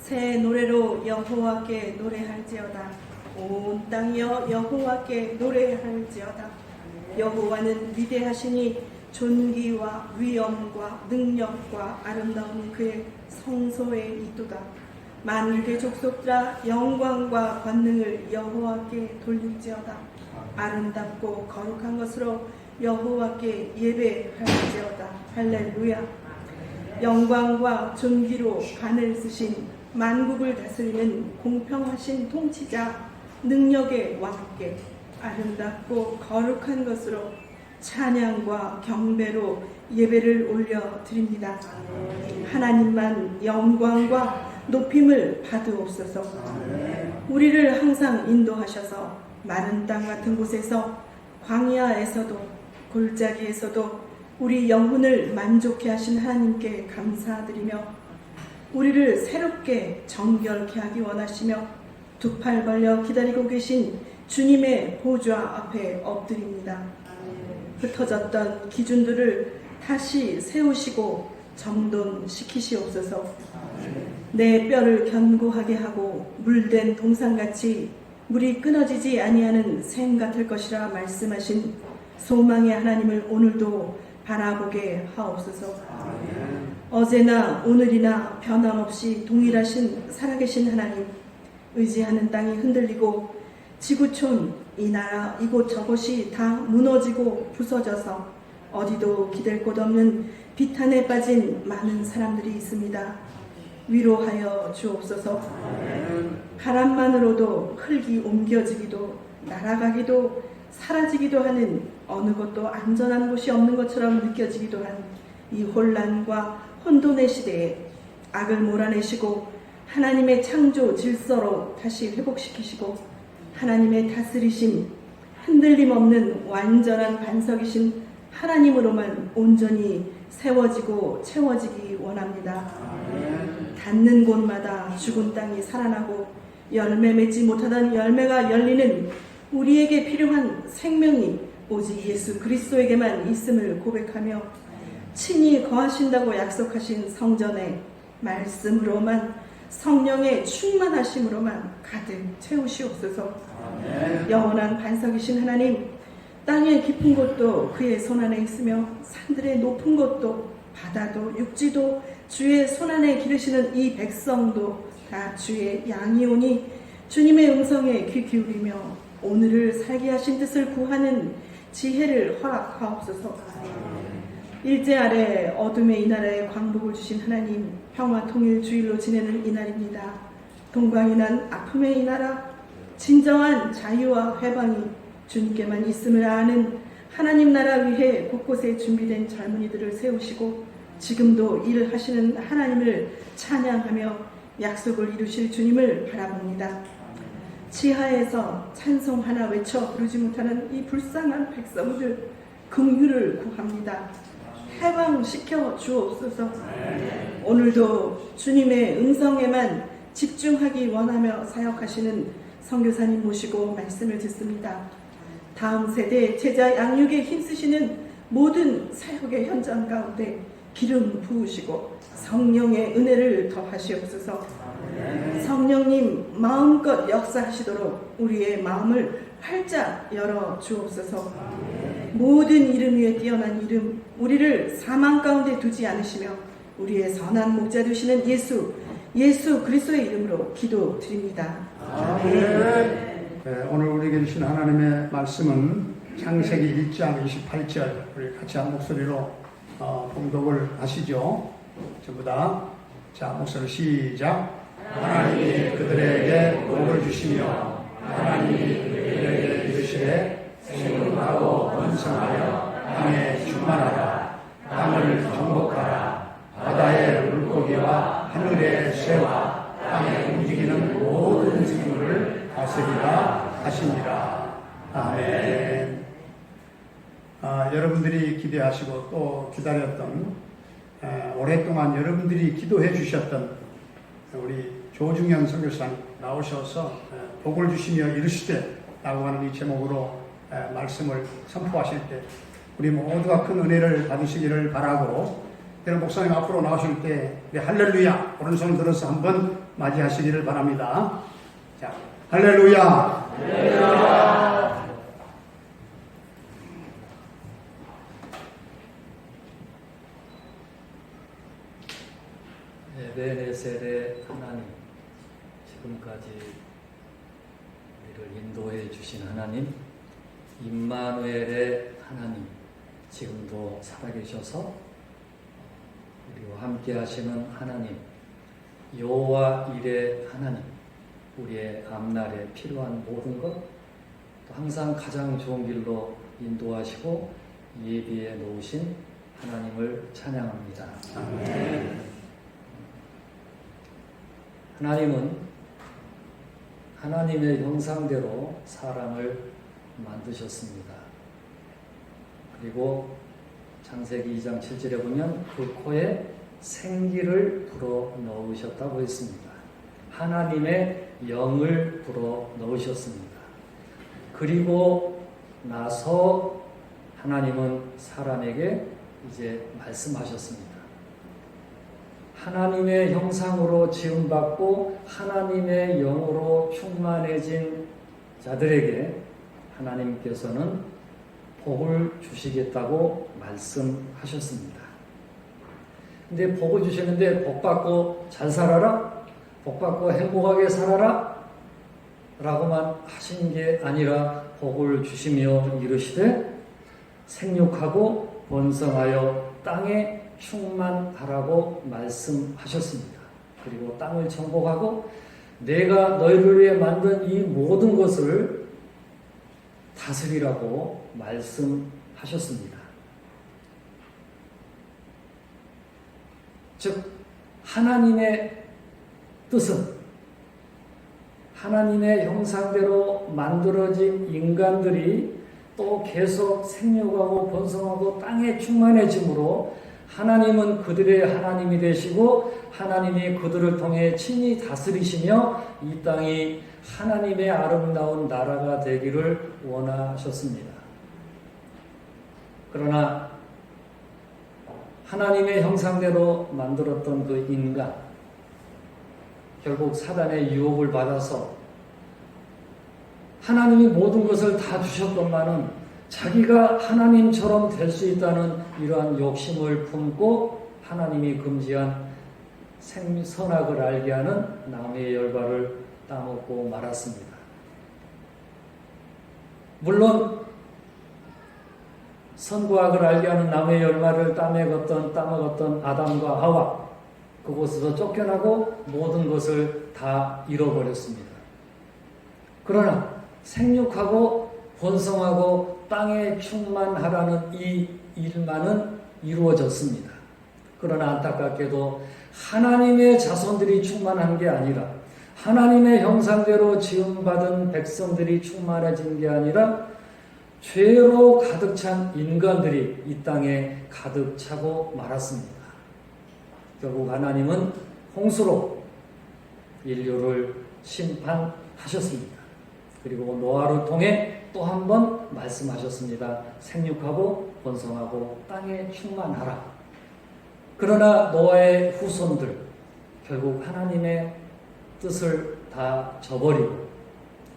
새 노래로 여호와께 노래할지어다. 온 땅이여 여호와께 노래할지어다. 여호와는 위대하시니 존귀와 위엄과 능력과 아름다운 그의 성소에 있도다. 만국의 족속들아 영광과 권능을 여호와께 돌릴지어다. 아름답고 거룩한 것으로 여호와께 예배할지어다. 할렐루야. 영광과 존귀로 간을 쓰신 만국을 다스리는 공평하신 통치자 능력의 왕께 아름답고 거룩한 것으로 찬양과 경배로 예배를 올려드립니다. 하나님만 영광과 높임을 받으옵소서. 우리를 항상 인도하셔서 마른 땅 같은 곳에서 광야에서도 골짜기에서도 우리 영혼을 만족케 하신 하나님께 감사드리며 우리를 새롭게 정결케 하기 원하시며 두 팔 벌려 기다리고 계신 주님의 보좌 앞에 엎드립니다. 흩어졌던 기준들을 다시 세우시고 정돈시키시옵소서. 내 뼈를 견고하게 하고 물된 동산같이 물이 끊어지지 아니하는 샘 같을 것이라 말씀하신 소망의 하나님을 오늘도 바라보게 하옵소서. 어제나 오늘이나 변함없이 동일하신 살아계신 하나님, 의지하는 땅이 흔들리고 지구촌 이 나라 이곳 저곳이 다 무너지고 부서져서 어디도 기댈 곳 없는 비탄에 빠진 많은 사람들이 있습니다. 위로하여 주옵소서. 바람만으로도 흙이 옮겨지기도 날아가기도 사라지기도 하는 어느 곳도 안전한 곳이 없는 것처럼 느껴지기도 한 이 혼란과 혼돈의 시대에 악을 몰아내시고 하나님의 창조 질서로 다시 회복시키시고 하나님의 다스리심 흔들림 없는 완전한 반석이신 하나님으로만 온전히 세워지고 채워지기 원합니다. 닿는 곳마다 죽은 땅이 살아나고 열매 맺지 못하던 열매가 열리는 우리에게 필요한 생명이 오직 예수 그리스도에게만 있음을 고백하며 친히 거하신다고 약속하신 성전의 말씀으로만 성령의 충만하심으로만 가득 채우시옵소서. 영원한 반석이신 하나님, 땅의 깊은 곳도 그의 손안에 있으며 산들의 높은 곳도 바다도 육지도 주의 손안에 기르시는 이 백성도 다 주의 양이오니 주님의 음성에 귀 기울이며 오늘을 살게 하신 뜻을 구하는 지혜를 허락하옵소서. 일제 아래 어둠의 이 나라에 광복을 주신 하나님, 평화 통일 주일로 지내는 이날입니다. 동방이 난 아픔의 이 나라, 진정한 자유와 해방이 주님께만 있음을 아는 하나님 나라 위해 곳곳에 준비된 젊은이들을 세우시고 지금도 일을 하시는 하나님을 찬양하며 약속을 이루실 주님을 바라봅니다. 지하에서 찬송 하나 외쳐 부르지 못하는 이 불쌍한 백성들 긍휼을 구합니다. 해방시켜 주옵소서. 오늘도 주님의 음성에만 집중하기 원하며 사역하시는 선교사님 모시고 말씀을 듣습니다. 다음 세대 제자 양육에 힘쓰시는 모든 사역의 현장 가운데 기름 부으시고 성령의 은혜를 더하시옵소서. 성령님 마음껏 역사하시도록 우리의 마음을 활짝 열어 주옵소서. 모든 이름 위에 뛰어난 이름, 우리를 사망 가운데 두지 않으시며 우리의 선한 목자 되시는 예수 그리스도의 이름으로 기도드립니다. 아멘. 네, 오늘 우리에게 주신 하나님의 말씀은 창세기 1장 28절, 우리 같이 한 목소리로 봉독을 하시죠. 전부 다. 자, 목소리 시작. 하나님이 그들에게 복을 주시며 하나님이 그들에게 이르시되 생육하고 번성하여 땅에 충만하라. 땅을 정복하라. 바다의 물고기와 하늘의 새와 땅에 움직이는 모든 생물을 다스리라 하시니라. 아멘. 여러분들이 기대하시고 또 기다렸던 오랫동안 여러분들이 기도해 주셨던 우리 조중현 선교사님 나오셔서 복을 주시며 이르시되 라고 하는 이 제목으로 말씀을 선포하실 때 우리 모두가 큰 은혜를 받으시기를 바라고 여러분 목사님 앞으로 나오실 때 우리 할렐루야 오른손 들어서 한번 맞이하시기를 바랍니다. 자, 할렐루야. 할렐루야. 에베네셀의 하나님, 지금까지 우리를 인도해 주신 하나님, 임마누엘의 하나님, 지금도 살아계셔서 우리와 함께 하시는 하나님, 여호와 일의 하나님, 우리의 앞날에 필요한 모든 것, 또 항상 가장 좋은 길로 인도하시고 예비해 놓으신 하나님을 찬양합니다. 아멘. 하나님은 하나님의 형상대로 사람을 만드셨습니다. 그리고 창세기 2장 7절에 보면 그 코에 생기를 불어 넣으셨다고 했습니다. 하나님의 영을 불어 넣으셨습니다. 그리고 나서 하나님은 사람에게 이제 말씀하셨습니다. 하나님의 형상으로 지음받고 하나님의 영으로 충만해진 자들에게 하나님께서는 복을 주시겠다고 말씀하셨습니다. 근데 복을 주시는데 복 받고 잘 살아라? 복 받고 행복하게 살아라? 라고만 하신 게 아니라 복을 주시며 이르시되 생육하고 번성하여 땅에 충만하라고 말씀하셨습니다. 그리고 땅을 정복하고 내가 너희를 위해 만든 이 모든 것을 다스리라고 말씀하셨습니다. 즉 하나님의 뜻은 하나님의 형상대로 만들어진 인간들이 또 계속 생육하고 번성하고 땅에 충만해지므로 하나님은 그들의 하나님이 되시고 하나님이 그들을 통해 친히 다스리시며 이 땅이 하나님의 아름다운 나라가 되기를 원하셨습니다. 그러나 하나님의 형상대로 만들었던 그 인간, 결국 사단의 유혹을 받아서 하나님이 모든 것을 다 주셨건만은 자기가 하나님처럼 될 수 있다는 이러한 욕심을 품고 하나님이 금지한 선악을 알게 하는 나무의 열과를 따먹고 말았습니다. 물론 선과 악을 알게 하는 나무의 열매를 따먹었던 아담과 하와, 그곳에서 쫓겨나고 모든 것을 다 잃어버렸습니다. 그러나 생육하고 번성하고 땅에 충만하라는 이 일만은 이루어졌습니다. 그러나 안타깝게도 하나님의 자손들이 충만한 게 아니라 하나님의 형상대로 지음받은 백성들이 충만해진 게 아니라 죄로 가득 찬 인간들이 이 땅에 가득 차고 말았습니다. 결국 하나님은 홍수로 인류를 심판하셨습니다. 그리고 노아를 통해 또 한 번 말씀하셨습니다. 생육하고 번성하고 땅에 충만하라. 그러나 노아의 후손들 결국 하나님의 뜻을 다 저버리고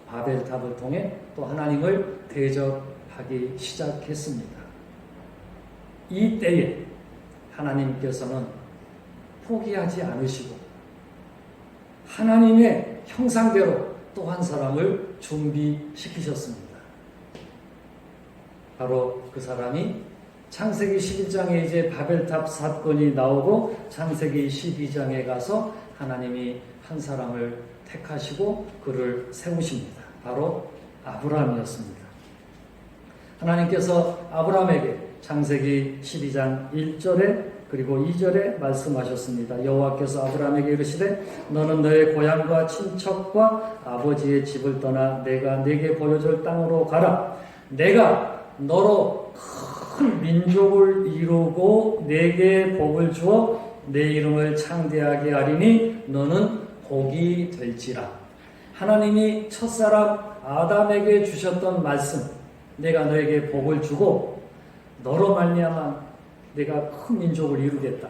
바벨탑을 통해 또 하나님을 대적하기 시작했습니다. 이 때에 하나님께서는 포기하지 않으시고 하나님의 형상대로 또 한 사람을 준비시키셨습니다. 바로 그 사람이 창세기 11장에 이제 바벨탑 사건이 나오고 창세기 12장에 가서 하나님이 한 사람을 택하시고 그를 세우십니다. 바로 아브라함이었습니다. 하나님께서 아브라함에게 창세기 12장 1절에 그리고 2절에 말씀하셨습니다. 여호와께서 아브라함에게 이르시되 너는 너의 고향과 친척과 아버지의 집을 떠나 내가 네게 보여줄 땅으로 가라. 내가 너로 큰 민족을 이루고 네게 복을 주어 내 이름을 창대하게 하리니 너는 복이 될지라. 하나님이 첫사람 아담에게 주셨던 말씀, 내가 너에게 복을 주고 너로 말미암아 내가 큰 민족을 이루겠다.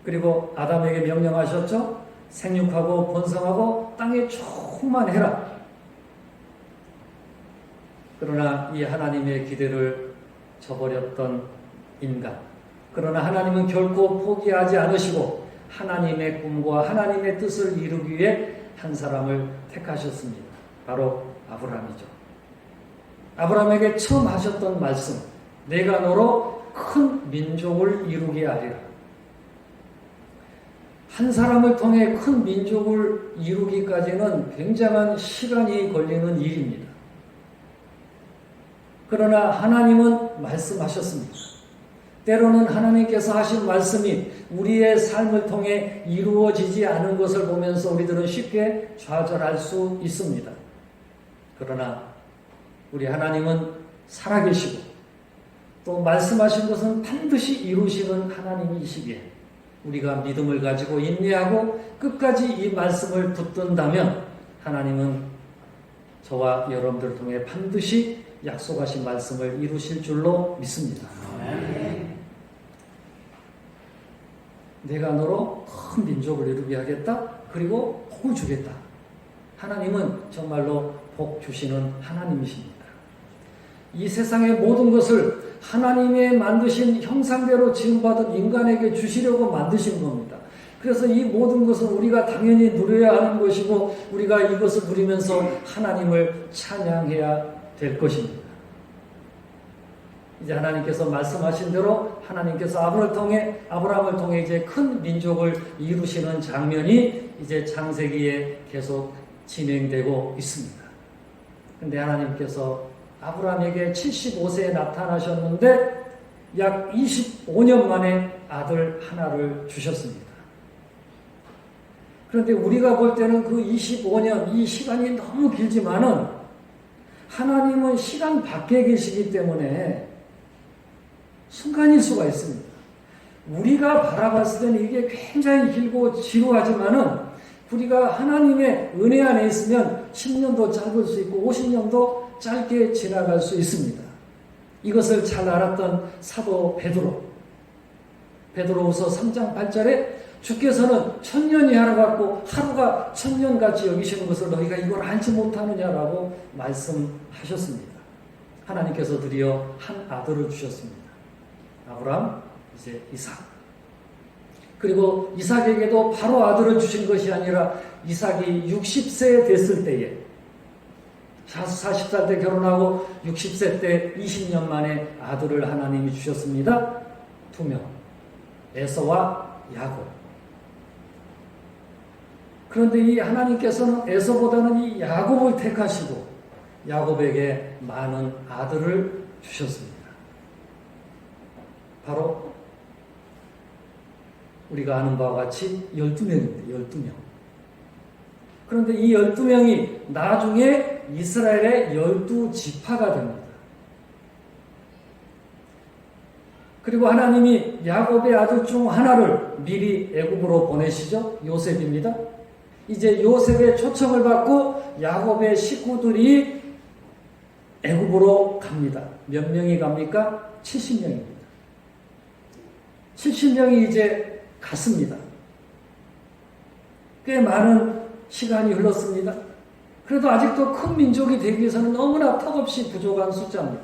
그리고 아담에게 명령하셨죠. 생육하고 번성하고 땅에 충만해라. 그러나 이 하나님의 기대를 저버렸던 인간. 그러나 하나님은 결코 포기하지 않으시고 하나님의 꿈과 하나님의 뜻을 이루기 위해 한 사람을 택하셨습니다. 바로 아브라함이죠. 아브라함에게 처음 하셨던 말씀, 내가 너로 큰 민족을 이루게 하리라. 한 사람을 통해 큰 민족을 이루기까지는 굉장한 시간이 걸리는 일입니다. 그러나 하나님은 말씀하셨습니다. 때로는 하나님께서 하신 말씀이 우리의 삶을 통해 이루어지지 않은 것을 보면서 우리들은 쉽게 좌절할 수 있습니다. 그러나 우리 하나님은 살아계시고 또 말씀하신 것은 반드시 이루시는 하나님이시기에 우리가 믿음을 가지고 인내하고 끝까지 이 말씀을 붙든다면 하나님은 저와 여러분들을 통해 반드시 약속하신 말씀을 이루실 줄로 믿습니다. 내가 너로 큰 민족을 이루게 하겠다. 그리고 복을 주겠다. 하나님은 정말로 복 주시는 하나님이십니다. 이 세상의 모든 것을 하나님의 만드신 형상대로 지음받은 인간에게 주시려고 만드신 겁니다. 그래서 이 모든 것은 우리가 당연히 누려야 하는 것이고 우리가 이것을 누리면서 하나님을 찬양해야 될 것입니다. 이제 하나님께서 말씀하신 대로 하나님께서 아브라함을 통해 이제 큰 민족을 이루시는 장면이 이제 창세기에 계속 진행되고 있습니다. 그런데 하나님께서 아브라함에게 75세에 나타나셨는데 약 25년 만에 아들 하나를 주셨습니다. 그런데 우리가 볼 때는 그 25년, 이 시간이 너무 길지만은 하나님은 시간 밖에 계시기 때문에 순간일 수가 있습니다. 우리가 바라봤을 때는 이게 굉장히 길고 지루하지만은 우리가 하나님의 은혜 안에 있으면 10년도 짧을 수 있고 50년도 짧게 지나갈 수 있습니다. 이것을 잘 알았던 사도 베드로후서 3장 8절에 주께서는 1000년이 하루 같고 하루가 1000년같이 여기시는 것을 너희가 이걸 알지 못하느냐라고 말씀하셨습니다. 하나님께서 드디어 한 아들을 주셨습니다. 아브라함, 이제 이삭. 그리고 이삭에게도 바로 아들을 주신 것이 아니라 이삭이 60세 됐을 때에 40살 때 결혼하고 60세 때 20년 만에 아들을 하나님이 주셨습니다. 2명. 에서와 야곱. 그런데 이 하나님께서는 에서보다는 이 야곱을 택하시고 야곱에게 많은 아들을 주셨습니다. 바로 우리가 아는 바와 같이 12명입니다. 12명. 그런데 이 12명이 나중에 이스라엘의 12지파가 됩니다. 그리고 하나님이 야곱의 아들 중 하나를 미리 애굽으로 보내시죠. 요셉입니다. 이제 요셉의 초청을 받고 야곱의 식구들이 애굽으로 갑니다. 몇 명이 갑니까? 70명입니다. 70명이 이제 갔습니다. 꽤 많은 시간이 흘렀습니다. 그래도 아직도 큰 민족이 되기 위해서는 너무나 턱없이 부족한 숫자입니다.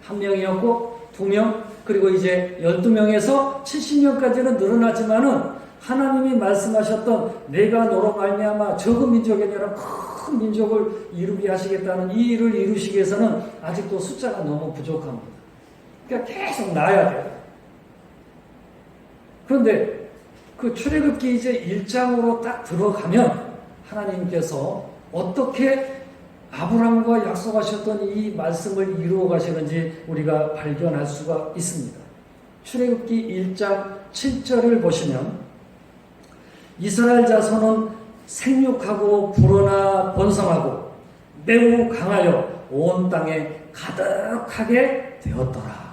1명이었고 2명, 그리고 이제 12명에서 70명까지는 늘어나지만은 하나님이 말씀하셨던 내가 너로 말미암아 적은 민족이 아니라 큰 민족을 이루게 하시겠다는 이 일을 이루시기 위해서는 아직도 숫자가 너무 부족합니다. 그러니까 계속 낳아야 돼요. 그런데 그 출애굽기 이제 1장으로 딱 들어가면 하나님께서 어떻게 아브라함과 약속하셨던 이 말씀을 이루어 가시는지 우리가 발견할 수가 있습니다. 출애굽기 1장 7절을 보시면 이스라엘 자손은 생육하고 불어나 번성하고 매우 강하여 온 땅에 가득하게 되었더라.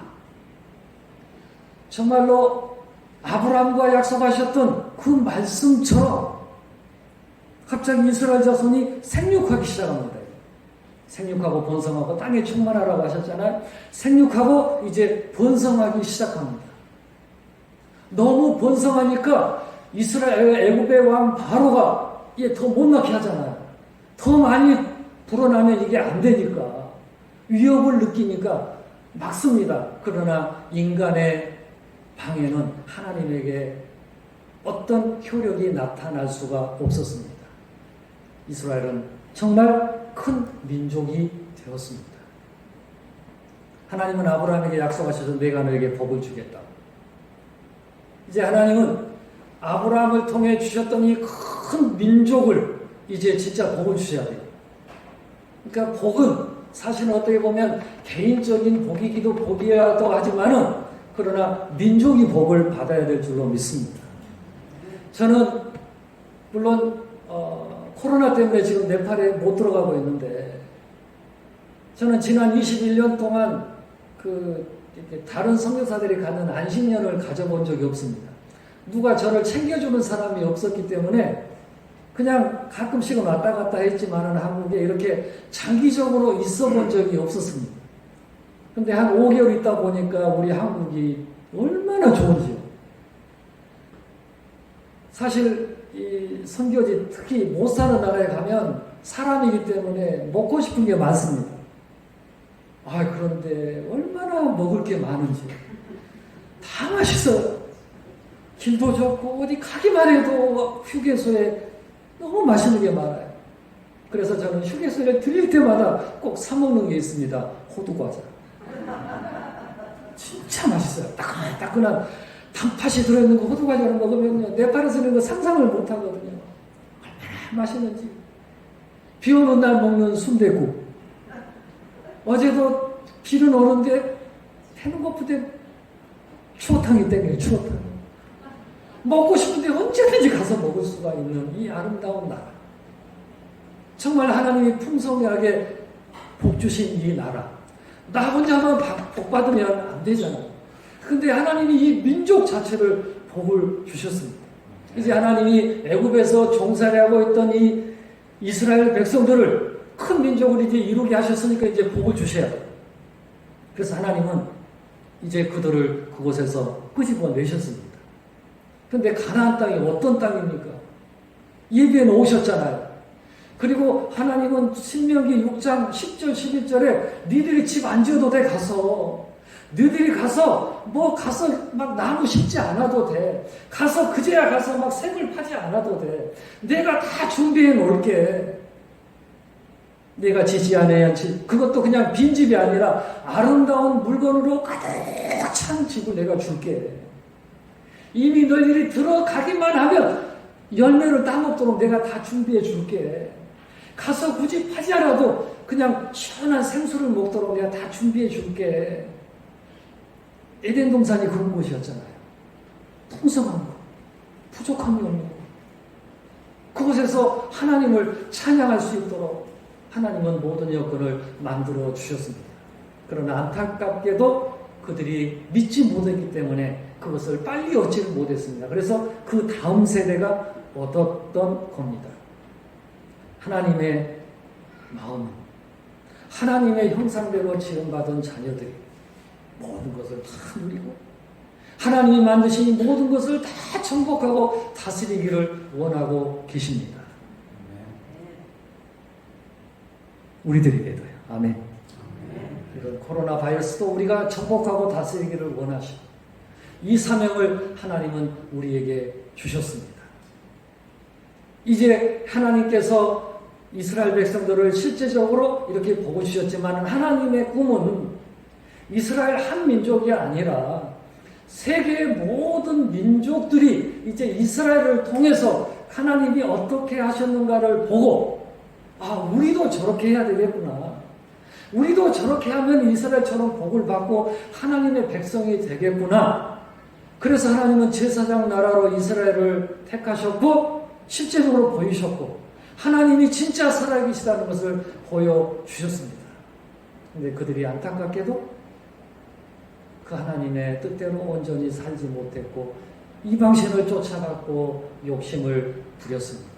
정말로 아브라함과 약속하셨던 그 말씀처럼 갑자기 이스라엘 자손이 생육하기 시작합니다. 생육하고 번성하고 땅에 충만하라고 하셨잖아요. 생육하고 이제 번성하기 시작합니다. 너무 번성하니까 이스라엘 애굽의 왕 바로가 이게 더 못나게 하잖아요. 더 많이 불어나면 이게 안 되니까 위협을 느끼니까 막습니다. 그러나 인간의 방해는 하나님에게 어떤 효력이 나타날 수가 없었습니다. 이스라엘은 정말 큰 민족이 되었습니다. 하나님은 아브라함에게 약속하셔서 내가 너에게 복을 주겠다. 이제 하나님은 아브라함을 통해 주셨던 이 큰 민족을 이제 진짜 복을 주셔야 돼요. 그러니까 복은 사실은 어떻게 보면 개인적인 복이기도 복이라고 하지만은 그러나 민족이 복을 받아야 될 줄로 믿습니다. 저는 물론 코로나 때문에 지금 네팔에 못 들어가고 있는데 저는 지난 21년 동안 다른 선교사들이 갖는 안식년을 가져본 적이 없습니다. 누가 저를 챙겨주는 사람이 없었기 때문에 그냥 가끔씩은 왔다 갔다 했지만은 한국에 이렇게 장기적으로 있어 본 적이 없었습니다. 근데 한 5개월 있다 보니까 우리 한국이 얼마나 좋은지요. 사실 이 선교지 특히 못 사는 나라에 가면 사람이기 때문에 먹고 싶은 게 많습니다. 그런데 얼마나 먹을 게 많은지 다 맛있어요. 길도 좋고 어디 가기만 해도 휴게소에 너무 맛있는 게 많아요. 그래서 저는 휴게소에 들릴 때마다 꼭 사먹는 게 있습니다. 호두과자. 진짜 맛있어요. 따끈한 단팥이 들어있는 거 호두과자를 먹으면요. 네팔에서는 그 상상을 못 하거든요. 얼마나 맛있는지. 비 오는 날 먹는 순댓국. 어제도 비는 오는데 해는 고프대 추어탕이 땡겨요. 추어탕. 먹고 싶은데 언제든지 가서 먹을 수가 있는 이 아름다운 나라. 정말 하나님이 풍성하게 복 주신 이 나라. 나 혼자만 복 받으면 안 되잖아요. 근데 하나님이 이 민족 자체를 복을 주셨습니다. 이제 하나님이 애굽에서 종살이하고 있던 이 이스라엘 백성들을 큰 민족을 이제 이루게 하셨으니까 이제 복을 주셔야 돼요. 그래서 하나님은 이제 그들을 그곳에서 끄집어 내셨습니다. 근데 가나안 땅이 어떤 땅입니까? 예비해 놓으셨잖아요. 그리고 하나님은 신명기 6장 10절 11절에 니들이 집 안 지어도 돼. 가서 너희들이 가서 막 나무 심지 않아도 돼. 가서 그제야 가서 막 생을 파지 않아도 돼. 내가 다 준비해 놓을게. 내가 지지 않아야 집. 그것도 그냥 빈집이 아니라 아름다운 물건으로 가득 찬 집을 내가 줄게. 이미 너희들이 들어가기만 하면 열매를 따먹도록 내가 다 준비해 줄게. 가서 굳이 파지 않아도 그냥 시원한 생수를 먹도록 내가 다 준비해 줄게. 에덴 동산이 그런 곳이었잖아요. 풍성한 것, 부족함이 없는 것. 그곳에서 하나님을 찬양할 수 있도록 하나님은 모든 여건을 만들어 주셨습니다. 그러나 안타깝게도 그들이 믿지 못했기 때문에 그것을 빨리 얻지를 못했습니다. 그래서 그 다음 세대가 얻었던 겁니다. 하나님의 마음, 하나님의 형상대로 지음받은 자녀들이 모든 것을 다 누리고 하나님이 만드신 이 모든 것을 다 정복하고 다스리기를 원하고 계십니다. 우리들에게도요. 아멘. 이런 코로나 바이러스도 우리가 정복하고 다스리기를 원하시고 이 사명을 하나님은 우리에게 주셨습니다. 이제 하나님께서 이스라엘 백성들을 실제적으로 이렇게 보고 주셨지만 하나님의 꿈은 이스라엘 한 민족이 아니라 세계의 모든 민족들이 이제 이스라엘을 통해서 하나님이 어떻게 하셨는가를 보고 우리도 저렇게 해야 되겠구나. 우리도 저렇게 하면 이스라엘처럼 복을 받고 하나님의 백성이 되겠구나. 그래서 하나님은 제사장 나라로 이스라엘을 택하셨고 실제적으로 보이셨고 하나님이 진짜 살아계시다는 것을 보여주셨습니다. 그런데 그들이 안타깝게도 그 하나님의 뜻대로 온전히 살지 못했고 이방신을 쫓아갔고 욕심을 부렸습니다.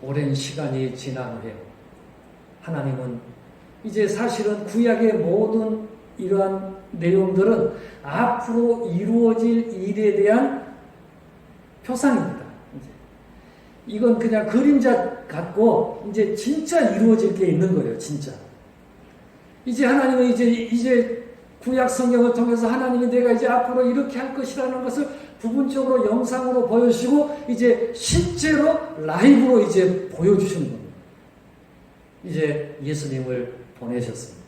오랜 시간이 지난 후에 하나님은 이제 사실은 구약의 모든 이러한 내용들은 앞으로 이루어질 일에 대한 표상입니다. 이건 그냥 그림자 같고 이제 진짜 이루어질 게 있는 거예요. 진짜. 이제 하나님은 이제 구약 성경을 통해서 하나님이 내가 이제 앞으로 이렇게 할 것이라는 것을 부분적으로 영상으로 보여주시고 이제 실제로 라이브로 이제 보여주시는 겁니다. 이제 예수님을 보내셨습니다.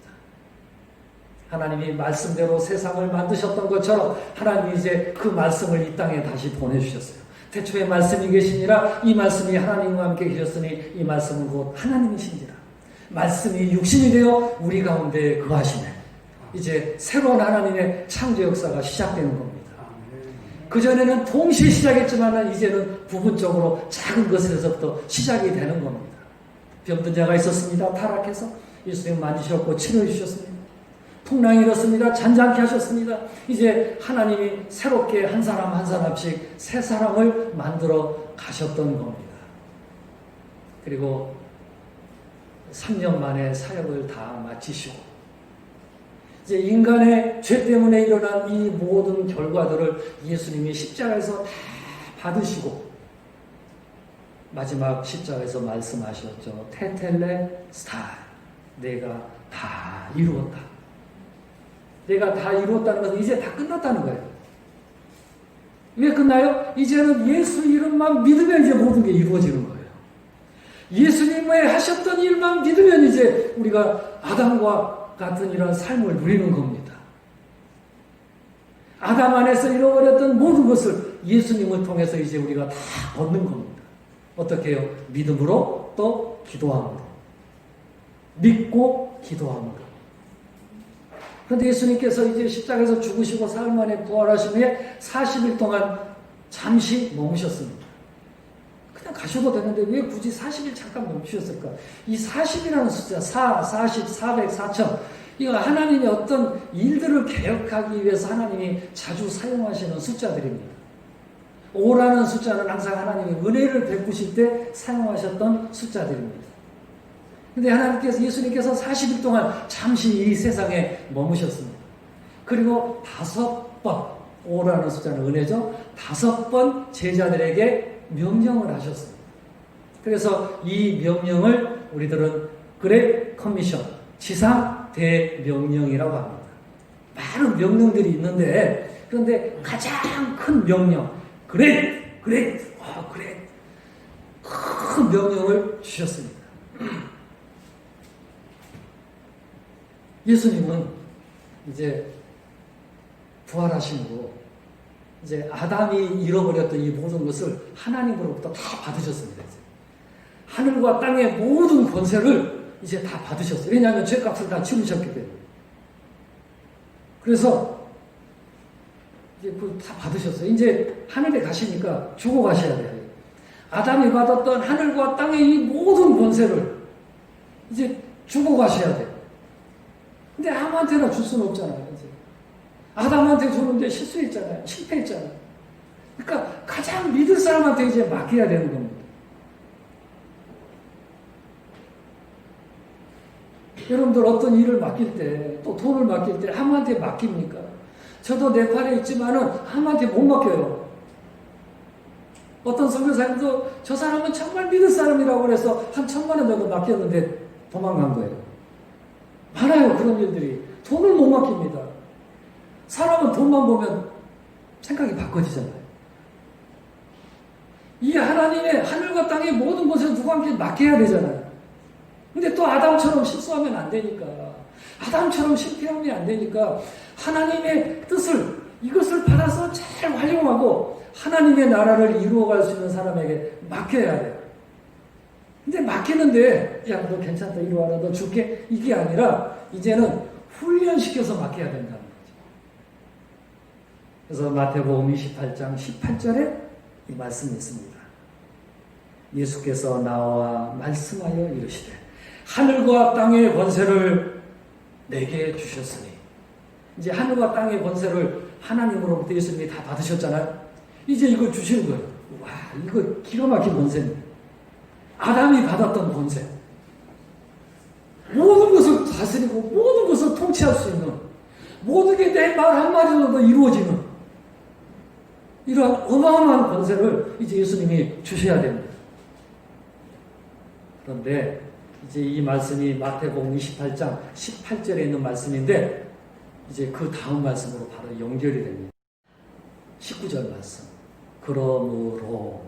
하나님이 말씀대로 세상을 만드셨던 것처럼 하나님이 이제 그 말씀을 이 땅에 다시 보내주셨어요. 태초에 말씀이 계시니라 이 말씀이 하나님과 함께 계셨으니 이 말씀은 곧 하나님이신지라. 말씀이 육신이 되어 우리 가운데 거하시네. 이제 새로운 하나님의 창조 역사가 시작되는 겁니다. 그전에는 동시에 시작했지만 이제는 부분적으로 작은 것에서부터 시작이 되는 겁니다. 병든 자가 있었습니다. 타락해서 예수님 만지셨고 치료해 주셨습니다. 풍랑이 일었습니다. 잔잔케 하셨습니다. 이제 하나님이 새롭게 한 사람 한 사람씩 새 사람을 만들어 가셨던 겁니다. 그리고 3년 만에 사역을 다 마치시고 이제 인간의 죄 때문에 일어난 이 모든 결과들을 예수님이 십자가에서 다 받으시고 마지막 십자가에서 말씀하셨죠. 테텔레 스타이, 내가 다 이루었다. 내가 다 이루었다는 것은 이제 다 끝났다는 거예요. 왜 끝나요? 이제는 예수 이름만 믿으면 이제 모든 게 이루어지는 거예요. 예수님의 하셨던 일만 믿으면 이제 우리가 아담과 같은 이런 삶을 누리는 겁니다. 아담 안에서 잃어버렸던 모든 것을 예수님을 통해서 이제 우리가 다 얻는 겁니다. 어떻게 해요? 믿음으로 또 기도함으로. 믿고 기도함으로. 그런데 예수님께서 이제 십자가에서 죽으시고 사흘 만에 부활하신 후에 40일 동안 잠시 머무셨습니다. 그냥 가셔도 되는데 왜 굳이 40일 잠깐 멈추셨을까? 이 40이라는 숫자, 4, 40, 400, 4000 이거 하나님이 어떤 일들을 개혁하기 위해서 하나님이 자주 사용하시는 숫자들입니다. 5라는 숫자는 항상 하나님이 은혜를 베푸실 때 사용하셨던 숫자들입니다. 근데 하나님께서 예수님께서 40일 동안 잠시 이 세상에 머무셨습니다. 그리고 5번 5라는 숫자는 은혜죠. 5번 제자들에게 명령을 하셨습니다. 그래서 이 명령을 우리들은 그레이트 커미션, 지상 대명령이라고 합니다. 많은 명령들이 있는데 그런데 가장 큰 명령, 그레이트 큰 명령을 주셨습니다. 예수님은 이제 부활하심으로 이제 아담이 잃어버렸던 이 모든 것을 하나님으로부터 다 받으셨습니다. 이제. 하늘과 땅의 모든 권세를 이제 다 받으셨어요. 왜냐하면 죄값을 다 치르셨기 때문에. 그래서 이제 그걸 다 받으셨어요. 이제 하늘에 가시니까 주고 가셔야 돼요. 아담이 받았던 하늘과 땅의 이 모든 권세를 이제 주고 가셔야 돼요. 근데 아무한테나 줄 수는 없잖아요. 이제. 아담한테 주는데 실수했잖아요. 실패했잖아요. 그러니까 가장 믿을 사람한테 이제 맡겨야 되는 겁니다. 여러분들 어떤 일을 맡길 때, 또 돈을 맡길 때 아무한테 맡깁니까? 저도 네팔에 있지만은 아무한테 못 맡겨요. 어떤 선교사님도 저 사람은 정말 믿을 사람이라고 그래서 한 1,000만 원 정도 맡겼는데 도망간 거예요. 많아요, 그런 일들이. 돈을 못 맡깁니다. 사람은 돈만 보면 생각이 바꿔지잖아요. 이 하나님의 하늘과 땅의 모든 것을 누구한테 맡겨야 되잖아요. 근데 또 아담처럼 실수하면 안 되니까, 아담처럼 실패하면 안 되니까 하나님의 뜻을, 이것을 받아서 잘 활용하고 하나님의 나라를 이루어갈 수 있는 사람에게 맡겨야 돼요. 근데 맡기는데 야, 너 괜찮다, 이리 와라, 너 줄게, 이게 아니라 이제는 훈련시켜서 맡겨야 된다는 거죠. 그래서 마태복음 28장 18절에 이 말씀이 있습니다. 예수께서 나와 말씀하여 이르시되 하늘과 땅의 권세를 내게 주셨으니, 이제 하늘과 땅의 권세를 하나님으로부터 예수님이 다 받으셨잖아요. 이제 이걸 주시는 거예요. 와, 이거 기가 막힌 권세입니다. 아담이 받았던 권세, 모든 것을 다스리고 모든 것을 통치할 수 있는, 모든 게 내 말 한마디로도 이루어지는 이러한 어마어마한 권세를 이제 예수님이 주셔야 됩니다. 그런데 이제 이 말씀이 마태복음 28장 18절에 있는 말씀인데 이제 그 다음 말씀으로 바로 연결이 됩니다. 19절 말씀. 그러므로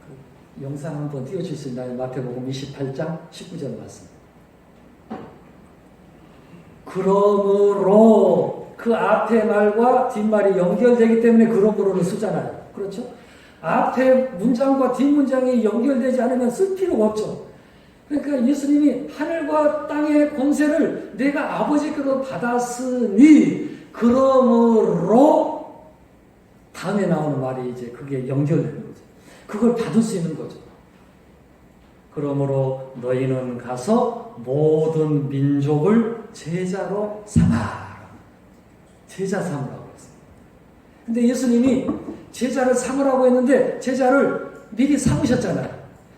그 영상 한번 띄워줄 수 있나요? 마태복음 28장 19절 말씀. 그러므로 그 앞에 말과 뒷말이 연결되기 때문에 그러므로를 쓰잖아요. 그렇죠? 앞에 문장과 뒷문장이 연결되지 않으면 쓸 필요가 없죠. 그러니까 예수님이 하늘과 땅의 권세를 내가 아버지께로 받았으니 그러므로 다음에 나오는 말이 이제 그게 연결되는 거죠. 그걸 받을 수 있는 거죠. 그러므로 너희는 가서 모든 민족을 제자로 삼아라. 제자 삼으라고 했어요. 근데 예수님이 제자를 삼으라고 했는데 제자를 미리 삼으셨잖아요.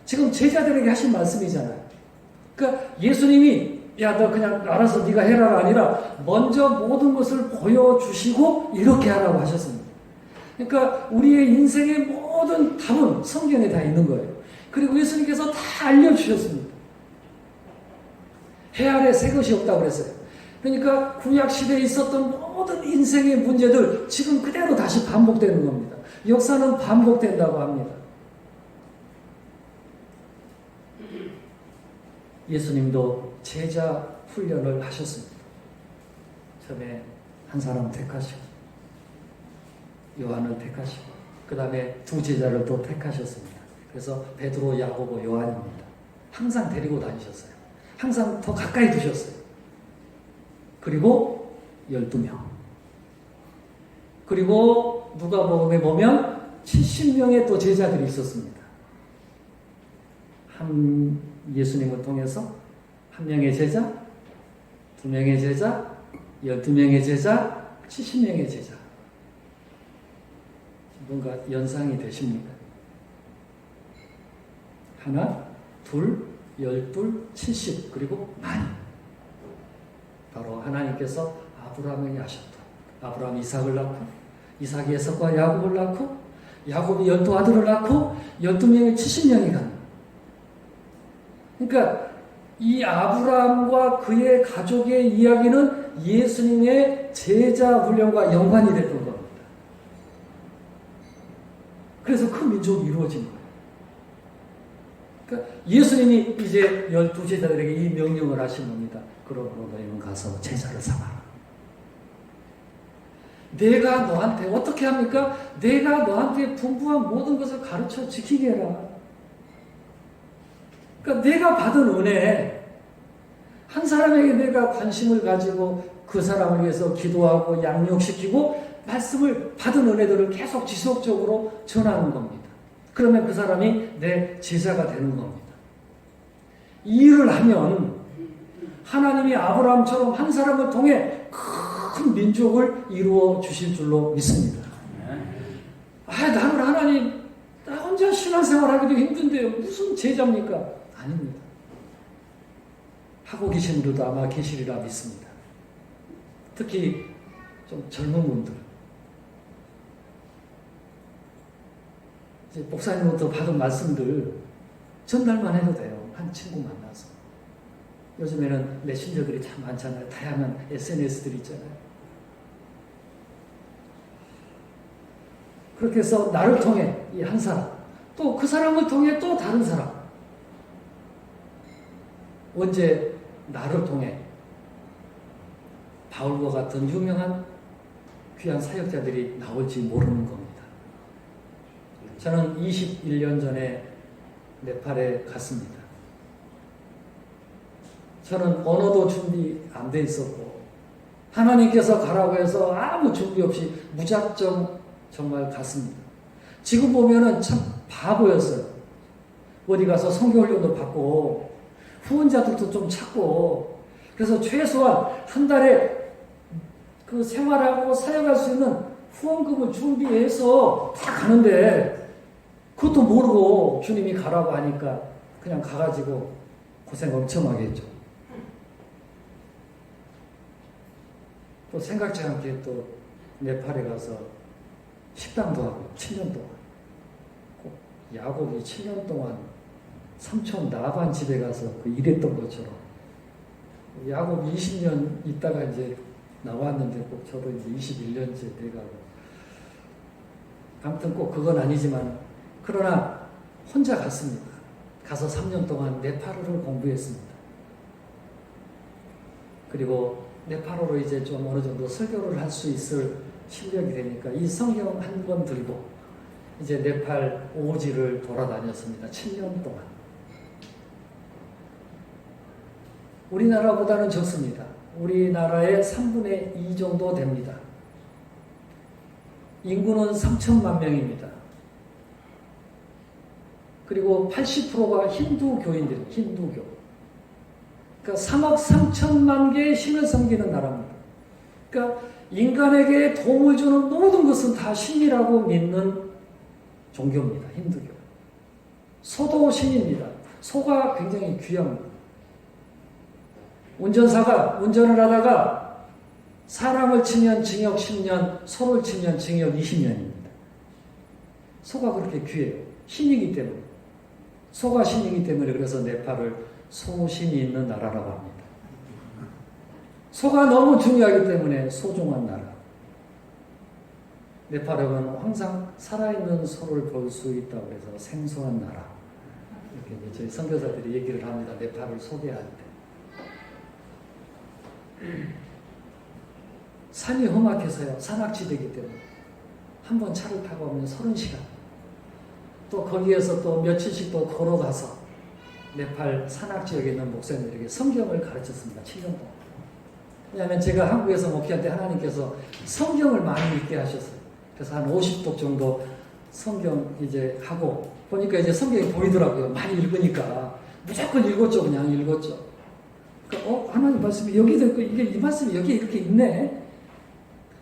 지금 제자들에게 하신 말씀이잖아요. 그러니까 예수님이 야, 너 그냥 알아서 네가 해라가 아니라 먼저 모든 것을 보여주시고 이렇게 하라고 하셨습니다. 그러니까 우리의 인생의 모든 답은 성경에 다 있는 거예요. 그리고 예수님께서 다 알려주셨습니다. 해 아래 새 것이 없다고 그랬어요. 그러니까 구약 시대에 있었던 모든 인생의 문제들 지금 그대로 다시 반복되는 겁니다. 역사는 반복된다고 합니다. 예수님도 제자 훈련을 하셨습니다. 처음에 한 사람 택하시고 요한을 택하시고 그 다음에 두 제자를 또 택하셨습니다. 그래서 베드로, 야고보, 요한입니다. 항상 데리고 다니셨어요. 항상 더 가까이 두셨어요. 그리고 12명. 그리고 누가복음에 보면 70명의 또 제자들이 있었습니다. 한 예수님을 통해서 한 명의 제자, 두 명의 제자, 12명의 제자, 70명의 제자. 뭔가 연상이 되십니까? 하나, 둘, 12, 70, 그리고 만. 바로 하나님께서 아브라함에게 하셨다. 아브라함이 이삭을 낳고 이삭이 에서과 야곱을 낳고 야곱이 12아들을 낳고 12명이 70명이 간. 그러니까 이 아브라함과 그의 가족의 이야기는 예수님의 제자 훈련과 연관이 됐던 겁니다. 그래서 그 민족이 이루어진 거예요. 그러니까 예수님이 이제 12제자들에게 이 명령을 하신 겁니다. 그러므로 너희는 가서 제자를 삼아라. 내가 너한테 어떻게 합니까? 내가 너한테 분부한 모든 것을 가르쳐 지키게 해라. 그러니까 내가 받은 은혜, 한 사람에게 내가 관심을 가지고 그 사람을 위해서 기도하고 양육시키고 말씀을 받은 은혜들을 계속 지속적으로 전하는 겁니다. 그러면 그 사람이 내 제자가 되는 겁니다. 이 일을 하면 하나님이 아브라함처럼 한 사람을 통해 큰 민족을 이루어 주실 줄로 믿습니다. 나는 하나님, 나 혼자 신앙생활 하기도 힘든데요. 무슨 제자입니까? 아닙니다. 하고 계신 분들도 아마 계시리라 믿습니다. 특히 좀 젊은 분들. 이제 목사님부터 받은 말씀들 전달만 해도 돼요. 한 친구 만나서. 요즘에는 메신저들이 참 많잖아요. 다양한 SNS들이 있잖아요. 그렇게 해서 나를 통해 이 한 사람, 또 그 사람을 통해 또 다른 사람. 언제 나를 통해 바울과 같은 유명한 귀한 사역자들이 나올지 모르는 겁니다. 저는 21년 전에 네팔에 갔습니다. 저는 언어도 준비 안 돼 있었고 하나님께서 가라고 해서 아무 준비 없이 무작정 정말 갔습니다. 지금 보면은 참 바보였어요. 어디 가서 선교훈련도 받고 후원자들도 좀 찾고 그래서 최소한 한 달에 그 생활하고 사역할 수 있는 후원금을 준비해서 다 가는데 그것도 모르고 주님이 가라고 하니까 그냥 가가지고 고생 엄청 하게 했죠. 또 생각지 않게 또 네팔에 가서 식당도 하고 7년 동안 꼭 야곱이 7년 동안 삼촌 라반 집에 가서 그 일했던 것처럼 야곱 20년 있다가 이제 나왔는데 꼭 저도 이제 21년째 돼가고 아무튼 꼭 그건 아니지만 그러나 혼자 갔습니다. 가서 3년 동안 네팔어를 공부했습니다. 그리고 네팔어로 이제 좀 어느 정도 설교를 할 수 있을 실력이 되니까 이 성경 한 권 들고 이제 네팔 오지를 돌아다녔습니다. 7년 동안. 우리나라보다는 적습니다. 우리나라의 3분의 2 정도 됩니다. 인구는 3천만 명입니다. 그리고 80%가 힌두교인들, 힌두교. 그러니까 3억 3천만 개의 신을 섬기는 나라입니다. 그러니까 인간에게 도움을 주는 모든 것은 다 신이라고 믿는 종교입니다. 힌두교. 소도 신입니다. 소가 굉장히 귀합니다. 운전사가 운전을 하다가 사람을 치면 징역 10년, 소를 치면 징역 20년입니다. 소가 그렇게 귀해요. 신이기 때문에. 소가 신이기 때문에 그래서 네팔을 소신이 있는 나라라고 합니다. 소가 너무 중요하기 때문에 소중한 나라. 네팔에는 항상 살아있는 소를 볼 수 있다고 해서 생소한 나라. 이렇게 저희 선교사들이 얘기를 합니다. 네팔을 소개할 때. 산이 험악해서요. 산악지대이기 때문에 한 번 차를 타고 오면 30시간. 또 거기에서 또 며칠씩 또 걸어가서 네팔 산악지역에 있는 목사님들에게 성경을 가르쳤습니다. 7년 동안. 왜냐하면 제가 한국에서 목회할 때 하나님께서 성경을 많이 읽게 하셨어요. 그래서 한 50독 정도 성경 이제 하고 보니까 이제 성경이 보이더라고요. 많이 읽으니까 무조건 읽었죠. 그냥 읽었죠. 그러니까 하나님 말씀이 여기도 있고 이게 이 말씀이 여기 이렇게 있네.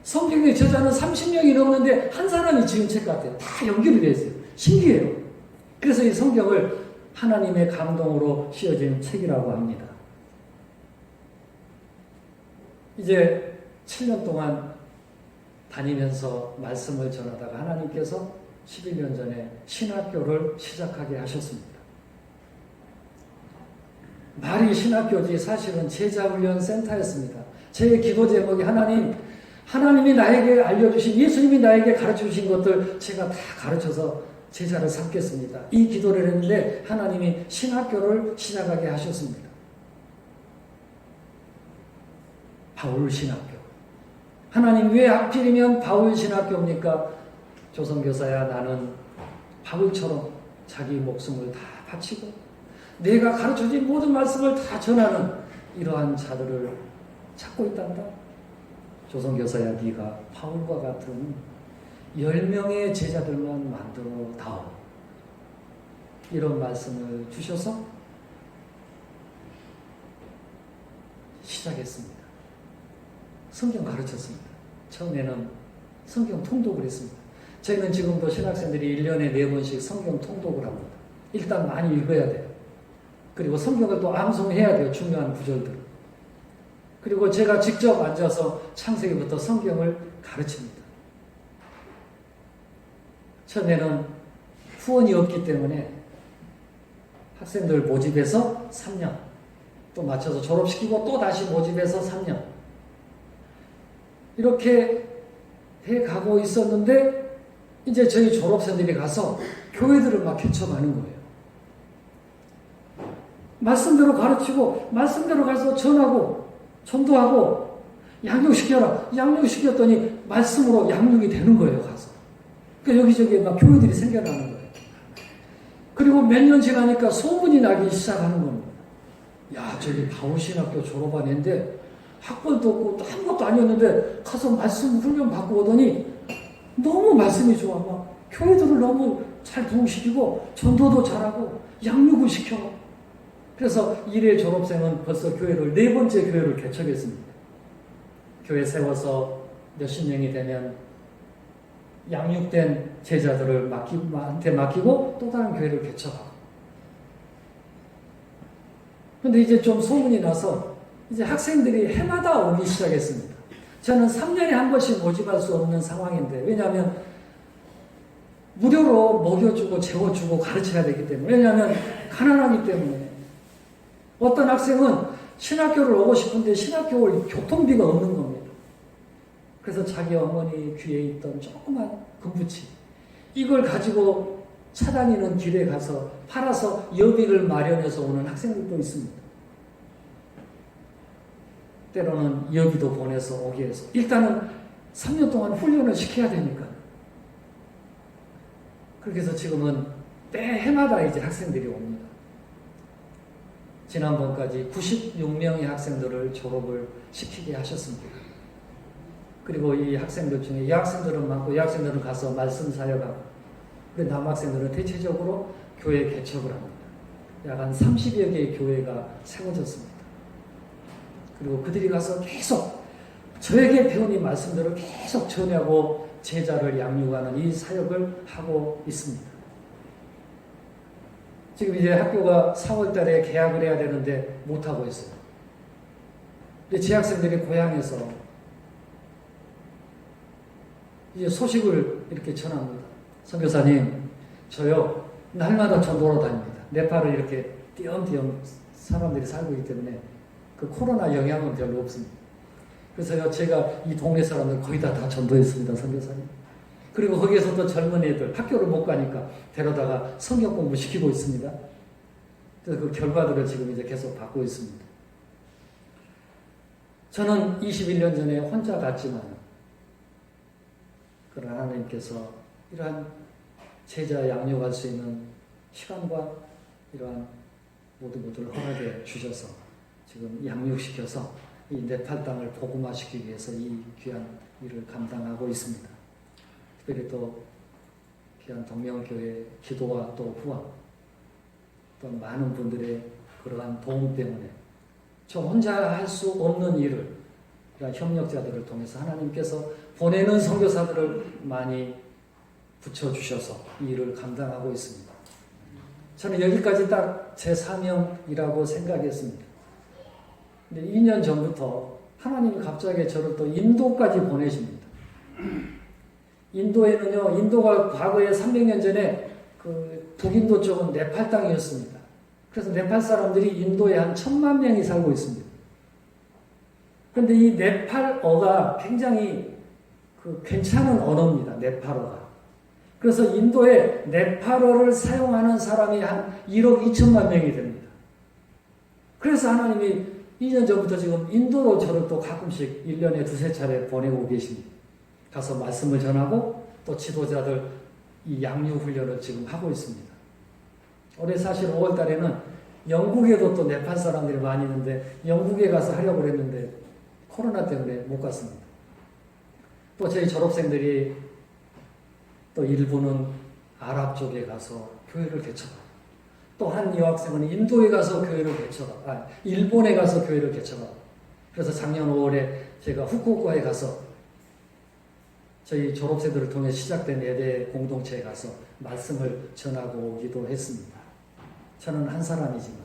성경의 저자는 30명이 넘는데 한 사람이 지은 책 같아요. 다 연결이 되어 있어요. 신기해요. 그래서 이 성경을 하나님의 감동으로 씌워진 책이라고 합니다. 이제 7년 동안 다니면서 말씀을 전하다가 하나님께서 11년 전에 신학교를 시작하게 하셨습니다. 말이 신학교지 사실은 제자훈련센터였습니다. 제 기도 제목이 하나님이 나에게 알려주신, 예수님이 나에게 가르쳐주신 것들 제가 다 가르쳐서 제자를 삼겠습니다. 이 기도를 했는데 하나님이 신학교를 시작하게 하셨습니다. 바울 신학교. 하나님 왜 하필이면 바울 신학교입니까? 조선교사야 나는 바울처럼 자기 목숨을 다 바치고 내가 가르쳐준 모든 말씀을 다 전하는 이러한 자들을 찾고 있단다. 조선교사야 네가 바울과 같은 10명의 제자들만 만들어 다오. 이런 말씀을 주셔서 시작했습니다. 성경 가르쳤습니다. 처음에는 성경 통독을 했습니다. 저희는 지금도 신학생들이 1년에 4번씩 성경 통독을 합니다. 일단 많이 읽어야 돼요. 그리고 성경을 또 암송해야 돼요. 중요한 구절들. 그리고 제가 직접 앉아서 창세기부터 성경을 가르칩니다. 처음에는 후원이 없기 때문에 학생들 모집해서 3년, 또 맞춰서 졸업시키고 또 다시 모집해서 3년. 이렇게 해가고 있었는데 이제 저희 졸업생들이 가서 교회들을 막 개척하는 거예요. 말씀대로 가르치고 말씀대로 가서 전하고 전도하고 양육시켜라. 양육시켰더니 말씀으로 양육이 되는 거예요. 가서. 그러니까 여기저기 막 교회들이 생겨나는 거예요. 그리고 몇 년 지나니까 소문이 나기 시작하는 겁니다. 야, 저기 바울신학교 졸업한 애인데 학벌도 없고 아무것도 아니었는데 가서 말씀 훈련 받고 오더니 너무 말씀이 좋아. 막 교회들을 너무 잘 부흥시키고 전도도 잘하고 양육을 시켜. 그래서 1회 졸업생은 벌써 교회를 4번째 교회를 개척했습니다. 교회 세워서 몇십 명이 되면 양육된 제자들을 한테 맡기고 또 다른 교회를 개척하고. 근데 이제 좀 소문이 나서 이제 학생들이 해마다 오기 시작했습니다. 저는 3년에 한 번씩 모집할 수 없는 상황인데, 왜냐하면 무료로 먹여주고 재워주고 가르쳐야 되기 때문에, 왜냐하면 가난하기 때문에. 어떤 학생은 신학교를 오고 싶은데 신학교 올 교통비가 없는 겁니다. 그래서 자기 어머니 귀에 있던 조그만 금부치, 이걸 가지고 차 다니는 길에 가서 팔아서 여비를 마련해서 오는 학생들도 있습니다. 때로는 여기도 보내서 오게 해서 일단은 3년 동안 훈련을 시켜야 되니까. 그렇게 해서 지금은 매 해마다 이제 학생들이 옵니다. 지난번까지 96명의 학생들을 졸업을 시키게 하셨습니다. 그리고 이 학생들 중에 여학생들은 많고, 여학생들은 가서 말씀 사역하고, 그리고 남학생들은 대체적으로 교회 개척을 합니다. 약 한 30여 개의 교회가 세워졌습니다. 그리고 그들이 가서 계속 저에게 배운 이 말씀들을 계속 전하고 제자를 양육하는 이 사역을 하고 있습니다. 지금 이제 학교가 4월 달에 개학을 해야 되는데 못하고 있어요. 근데 제 학생들이 고향에서 이제 소식을 이렇게 전합니다. 선교사님, 저요, 날마다 저 놀러 다닙니다. 네팔을 이렇게 띄엄띄엄 사람들이 살고 있기 때문에 그 코로나 영향은 별로 없습니다. 그래서요, 제가 이 동네 사람들 거의 다 전도했습니다, 선교사님. 그리고 거기에서 또 젊은 애들, 학교를 못 가니까 데려다가 성경 공부 시키고 있습니다. 그래서 그 결과들을 지금 이제 계속 받고 있습니다. 저는 21년 전에 혼자 갔지만, 그러나 하나님께서 이러한 제자 양육할 수 있는 시간과 이러한 모두를 허락해 주셔서 지금 양육시켜서 이 네팔 땅을 복음화시키기 위해서 이 귀한 일을 감당하고 있습니다. 특별히 또 귀한 동명교회 기도와 또 후원, 또 많은 분들의 그러한 도움 때문에 저 혼자 할 수 없는 일을, 협력자들을 통해서 하나님께서 보내는 선교사들을 많이 붙여주셔서 이 일을 감당하고 있습니다. 저는 여기까지 딱 제 사명이라고 생각했습니다. 근데 2년 전부터 하나님이 갑자기 저를 또 인도까지 보내십니다. 인도에는요, 인도가 과거에 300년 전에 그 북인도 쪽은 네팔 땅이었습니다. 그래서 네팔 사람들이 인도에 한 1000만 명이 살고 있습니다. 그런데 이 네팔어가 굉장히 그 괜찮은 언어입니다. 네팔어가. 그래서 인도에 네팔어를 사용하는 사람이 한 1억 2천만 명이 됩니다. 그래서 하나님이 2년 전부터 지금 인도로 저를 또 가끔씩 1년에 두세 차례 보내고 계십니다. 가서 말씀을 전하고 또 지도자들 이 양육 훈련을 지금 하고 있습니다. 올해 사실 5월 달에는 영국에도 또 네팔 사람들이 많이 있는데 영국에 가서 하려고 했는데 코로나 때문에 못 갔습니다. 또 저희 졸업생들이 또 일부는 아랍 쪽에 가서 교회를 개척하고, 또 한 여학생은 인도에 가서 교회를 개척하고, 일본에 가서 교회를 개척하고, 그래서 작년 5월에 제가 후쿠오카에 가서 저희 졸업생들을 통해 시작된 예대 공동체에 가서 말씀을 전하고 오기도 했습니다. 저는 한 사람이지만,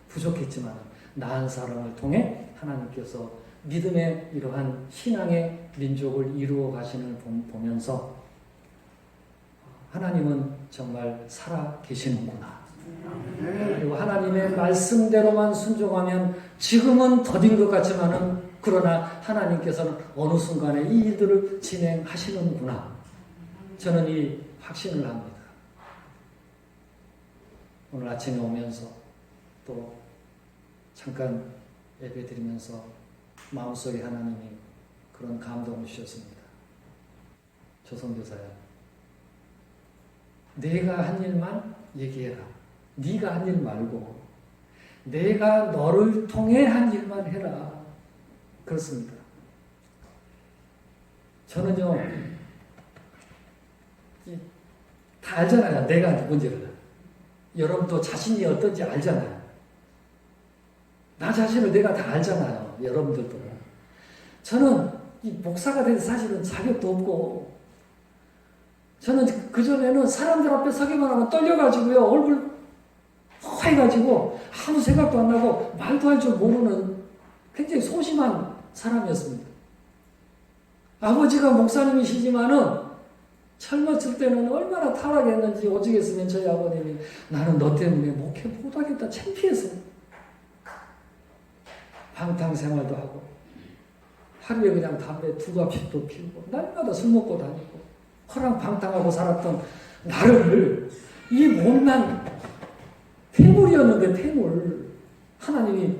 부족했지만 나은 사람을 통해 하나님께서 믿음의 이러한 신앙의 민족을 이루어 가시는 보면서 하나님은 정말 살아 계시는구나. 그리고 하나님의 말씀대로만 순종하면 지금은 더딘 것 같지만은 그러나 하나님께서는 어느 순간에 이 일들을 진행하시는구나. 저는 이 확신을 합니다. 오늘 아침에 오면서 또 잠깐 예배 드리면서 마음속에 하나님이 그런 감동을 주셨습니다. 조선교사야, 내가 한 일만 얘기해라. 네가 한 일 말고 내가 너를 통해 한 일만 해라. 그렇습니다. 저는요, 다 알잖아요. 내가 누군지를. 여러분도 자신이 어떤지 알잖아요. 나 자신을 내가 다 알잖아요. 여러분들도. 저는 이 목사가 된 사실은 자격도 없고, 저는 그전에는 사람들 앞에 서기만 하면 떨려가지고요, 얼굴 허해가지고 아무 생각도 안 나고 말도 할 줄 모르는 굉장히 소심한 사람이었습니다. 아버지가 목사님이시지만은 젊었을 때는 얼마나 타락했는지 오죽했으면 저희 아버님이 나는 너 때문에 목회 못하겠다 창피해서 방탕 생활도 하고 하루에 그냥 담배 2갑씩도 피우고 날마다 술 먹고 다니고 허랑방탕하고 살았던 나를 이 못난 태물이었는데 태물 하나님이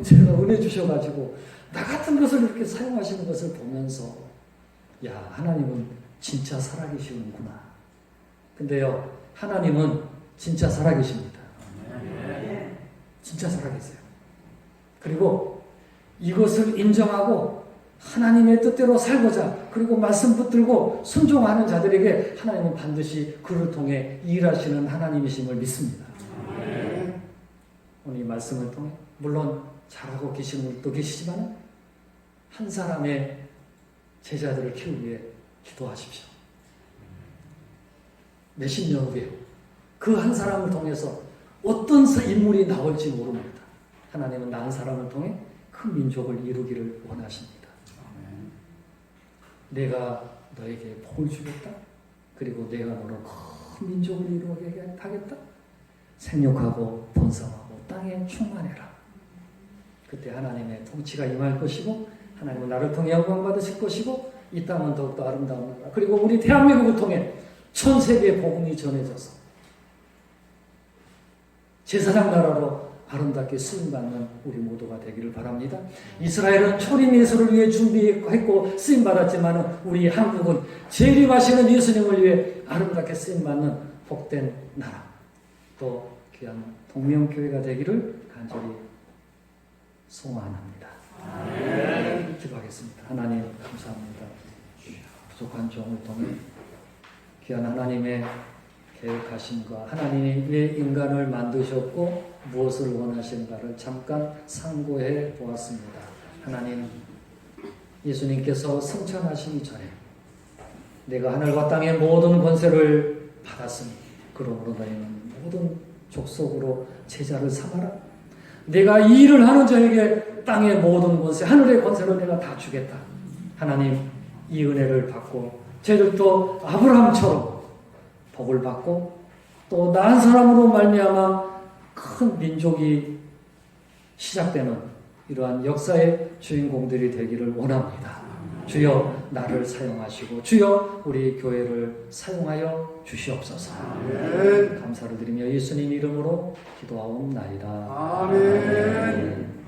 제가 은혜 주셔가지고 나 같은 것을 이렇게 사용하시는 것을 보면서 야 하나님은 진짜 살아계시는구나. 근데요 하나님은 진짜 살아계십니다. 진짜 살아계세요. 그리고 이것을 인정하고 하나님의 뜻대로 살고자 그리고 말씀 붙들고 순종하는 자들에게 하나님은 반드시 그를 통해 일하시는 하나님이심을 믿습니다. 오늘 이 말씀을 통해 물론 잘하고 계시는 분도 계시지만 한 사람의 제자들을 키우기 위해 기도하십시오. 몇십 년 후에 그 한 사람을 통해서 어떤 인물이 나올지 모릅니다. 하나님은 난 사람을 통해 큰 민족을 이루기를 원하십니다. 내가 너에게 복을 주겠다. 그리고 내가 너를 큰 민족을 이루게 하겠다. 생육하고 번성하고 땅에 충만해라. 그때 하나님의 통치가 임할 것이고 하나님은 나를 통해 영광 받으실 것이고 이 땅은 더욱더 아름다운 나라 그리고 우리 대한민국을 통해 전 세계에 복음이 전해져서 제사장 나라로 아름답게 쓰임받는 우리 모두가 되기를 바랍니다. 이스라엘은 초림 예수를 위해 준비했고 쓰임받았지만 우리 한국은 재림하시는 예수님을 위해 아름답게 쓰임받는 복된 나라 또 귀한 동명교회가 되기를 간절히 소원합니다. 기도하겠습니다. 하나님 감사합니다. 부족한 종을 통해 귀한 하나님의 계획하심과 하나님이 왜 인간을 만드셨고 무엇을 원하시는가를 잠깐 상고해 보았습니다. 하나님 예수님께서 승천하시기 전에 내가 하늘과 땅의 모든 권세를 받았으니 그러므로 너희는 모든 족속으로 제자를 삼아라. 내가 이 일을 하는 자에게 땅의 모든 권세 하늘의 권세를 내가 다 주겠다. 하나님 이 은혜를 받고 저희들도 아브라함처럼 복을 받고 또 나은 사람으로 말미암아 큰 민족이 시작되는 이러한 역사의 주인공들이 되기를 원합니다. 주여 나를 사용하시고 주여 우리 교회를 사용하여 주시옵소서. 감사를 드리며 예수님 이름으로 기도하옵나이다. 아멘.